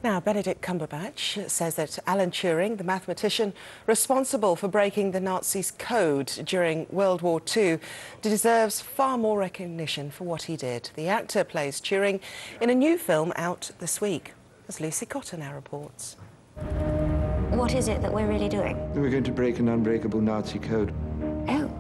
Now, Benedict Cumberbatch says that Alan Turing, the mathematician responsible for breaking the Nazis' code during World War II, deserves far more recognition for what he did. The actor plays Turing in a new film out this week, as Lucy Cotter now reports. What is it that we're really doing? We're going to break an unbreakable Nazi code. Oh.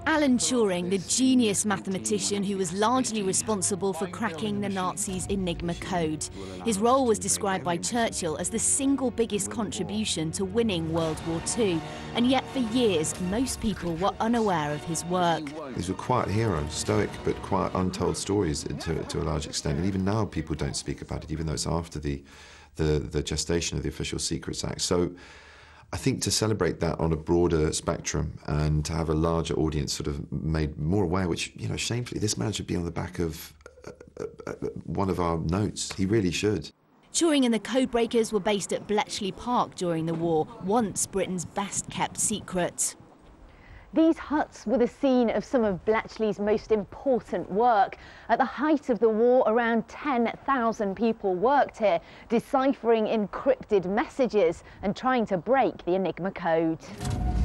Alan Turing, the genius mathematician who was largely responsible for cracking the Nazis' Enigma code. His role was described by Churchill as the single biggest contribution to winning World War II, and yet for years most people were unaware of his work. These were quiet heroes, stoic but quite untold stories to a large extent, and even now people don't speak about it, even though it's after the gestation of the Official Secrets Act. So I think to celebrate that on a broader spectrum and to have a larger audience sort of made more aware, which, you know, shamefully, this man should be on the back of one of our notes. He really should. Turing and the codebreakers were based at Bletchley Park during the war, once Britain's best-kept secret. These huts were the scene of some of Bletchley's most important work. At the height of the war, around 10,000 people worked here, deciphering encrypted messages and trying to break the Enigma code.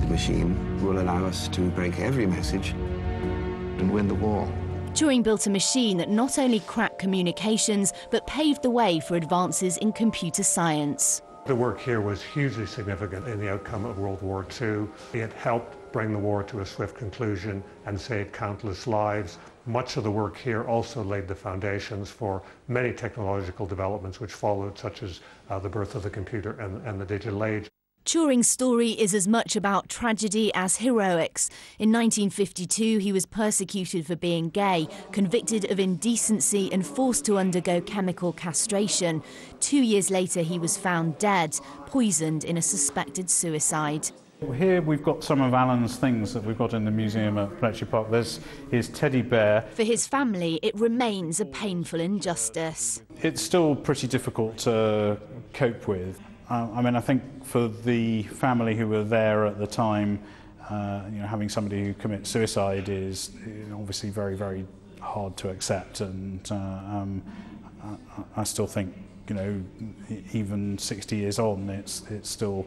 The machine will allow us to break every message and win the war. Turing built a machine that not only cracked communications, but paved the way for advances in computer science. The work here was hugely significant in the outcome of World War II. It helped bring the war to a swift conclusion and saved countless lives. Much of the work here also laid the foundations for many technological developments which followed, such as the birth of the computer and the digital age. Turing's story is as much about tragedy as heroics. In 1952, he was persecuted for being gay, convicted of indecency and forced to undergo chemical castration. 2 years later, he was found dead, poisoned in a suspected suicide. Here we've got some of Alan's things that we've got in the museum at Bletchley Park. There's his teddy bear. For his family, it remains a painful injustice. It's still pretty difficult to cope with. I mean, I think for the family who were there at the time, you know, having somebody who commits suicide is obviously very, very hard to accept. And I still think, you know, even 60 years on, it's still,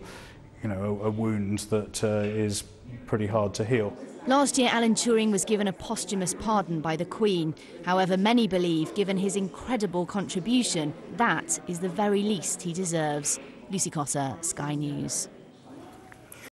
you know, a wound that is pretty hard to heal. Last year, Alan Turing was given a posthumous pardon by the Queen. However, many believe, given his incredible contribution, that is the very least he deserves. Lucy Cotter, Sky News.